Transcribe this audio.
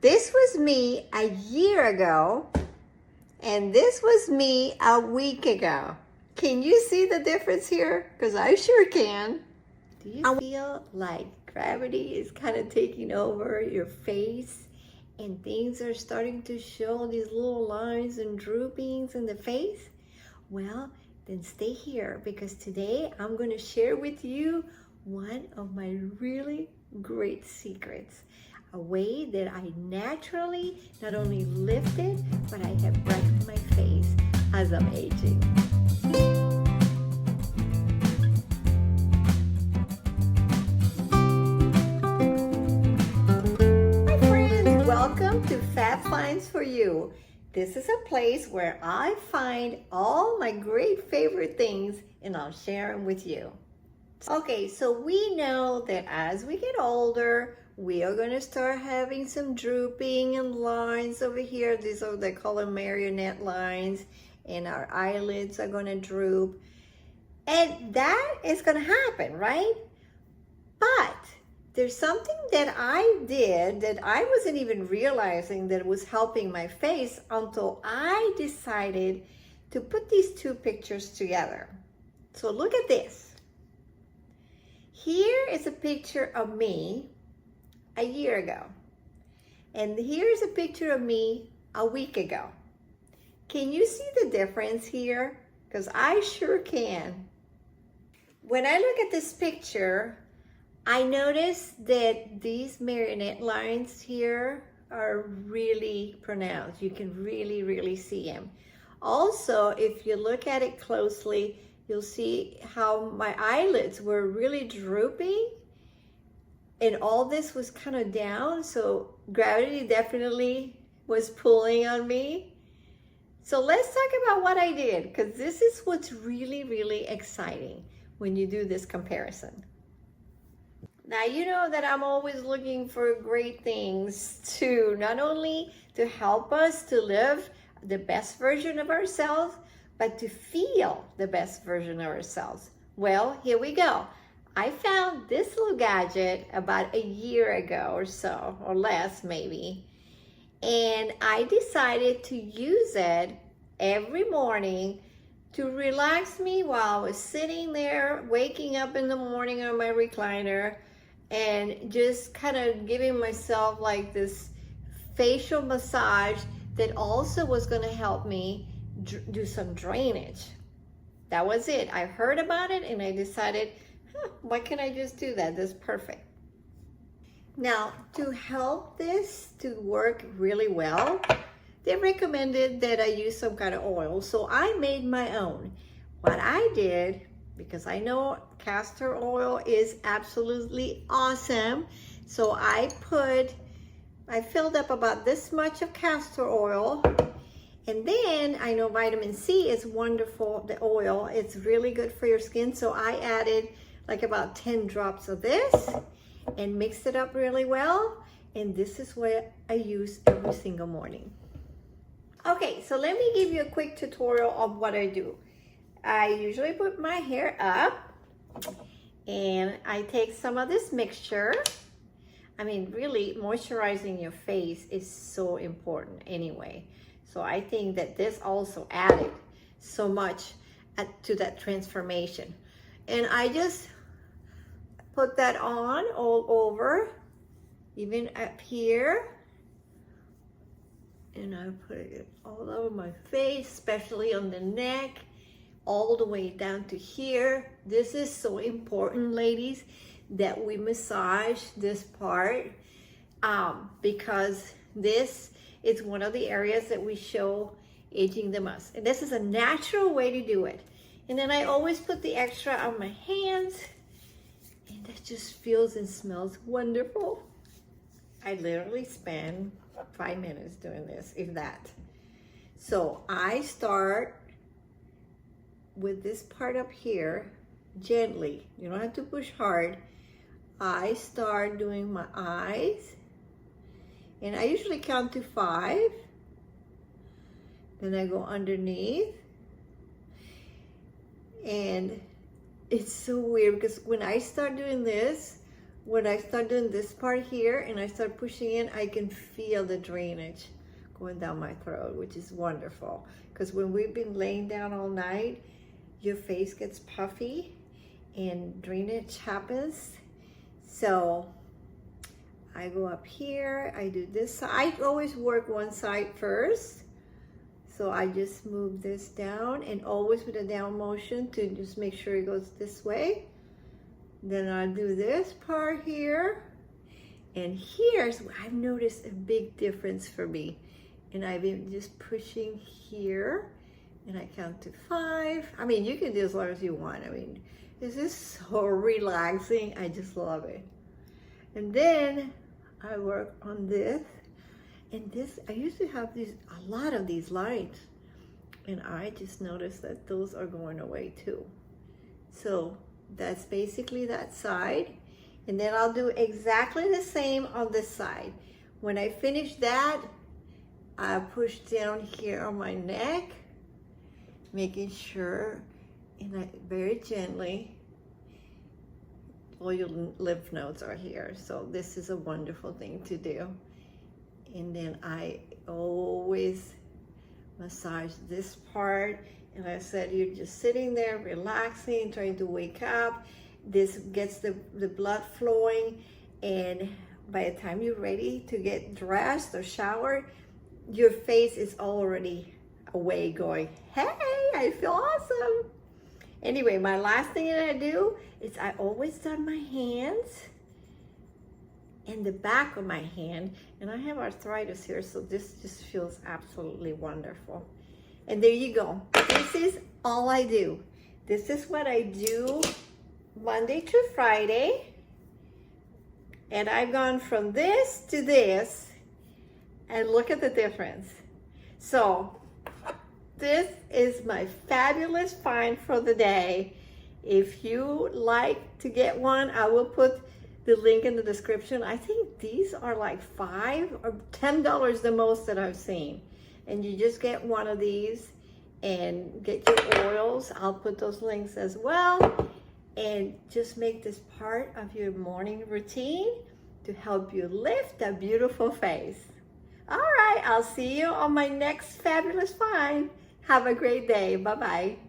This was me a year ago, and this was me a week ago. Can you see the difference here? Because I sure can. Do you feel like gravity is kind of taking over your face and things are starting to show these little lines and droopings in the face? Well, then stay here because today I'm going to share with you one of my really great secrets. A way that I naturally not only lifted, but I have brightened my face as I'm aging. Hi friends, welcome to Fat Finds for You. This is a place where I find all my great favorite things and I'll share them with you. Okay, so we know that as we get older, we are going to start having some drooping and lines over here. These are, they call them marionette lines, and our eyelids are going to droop. And that is going to happen, right? But there's something that I did that I wasn't even realizing that it was helping my face until I decided to put these two pictures together. So look at this. Here is a picture of me a year ago. And here's a picture of me a week ago. Can you see the difference here? Because I sure can. When I look at this picture, I notice that these marionette lines here are really pronounced. You can really see them. Also, if you look at it closely, you'll see how my eyelids were really drooping and all this was kind of down, so gravity definitely was pulling on me. So let's talk about what I did, because this is what's really exciting when you do this comparison. Now, you know that I'm always looking for great things to not only to help us to live the best version of ourselves, but to feel the best version of ourselves. Well, here we go. I found this little gadget about a year ago or so, or less maybe, and I decided to use it every morning to relax me while I was sitting there, waking up in the morning on my recliner, and just kind of giving myself like this facial massage that also was going to help me do some drainage. That was it. I heard about it and I decided, why can't I just do that? That's perfect. Now, to help this to work really well, they recommended that I use some kind of oil. So I made my own. What I did, because I know castor oil is absolutely awesome, so I filled up about this much of castor oil. And then I know vitamin C is wonderful, the oil. It's really good for your skin. So I added like about 10 drops of this and mixed it up really well. And this is what I use every single morning. Okay, so let me give you a quick tutorial of what I do. I usually put my hair up and I take some of this mixture. I mean, really moisturizing your face is so important anyway. So I think that this also added so much to that transformation. And I just put that on all over, even up here. And I put it all over my face, especially on the neck, all the way down to here. This is so important, ladies, that we massage this part because this is one of the areas that we show aging the most. And this is a natural way to do it. And then I always put the extra on my hands, and that just feels and smells wonderful. I literally spend 5 minutes doing this, if that. So I start with this part up here, gently. You don't have to push hard. I start doing my eyes, and I usually count to 5. Then I go underneath. And it's so weird because when I start doing this, when I start doing this part here and I start pushing in, I can feel the drainage going down my throat, which is wonderful. Because when we've been laying down all night, your face gets puffy and drainage happens. So I go up here, I do this side. I always work one side first. So I just move this down, and always with a down motion to just make sure it goes this way. Then I'll do this part here. And here's where I've noticed a big difference for me. And I've been just pushing here, and I count to 5. I mean, you can do as long as you want. I mean, this is so relaxing. I just love it. And then I work on this. And this, I used to have a lot of these lines, and I just noticed that those are going away too. So that's basically that side. And then I'll do exactly the same on this side. When I finish that, I push down here on my neck, making sure, and very gently, all your lymph nodes are here. So this is a wonderful thing to do. And then I always massage this part. And I said, you're just sitting there, relaxing, trying to wake up. This gets the blood flowing. And by the time you're ready to get dressed or showered, your face is already away going, hey, I feel awesome. Anyway, my last thing that I do is I always done my hands and the back of my hand, and I have arthritis here, so this just feels absolutely wonderful. And there you go. This is all I do. This is what I do Monday through Friday. And I've gone from this to this, and look at the difference. So this is my fabulous find for the day. If you like to get one, I will put the link in the description. I think these are like $5 or $10 the most that I've seen. And you just get one of these and get your oils. I'll put those links as well. And just make this part of your morning routine to help you lift a beautiful face. All right, I'll see you on my next fabulous find. Have a great day. Bye-bye.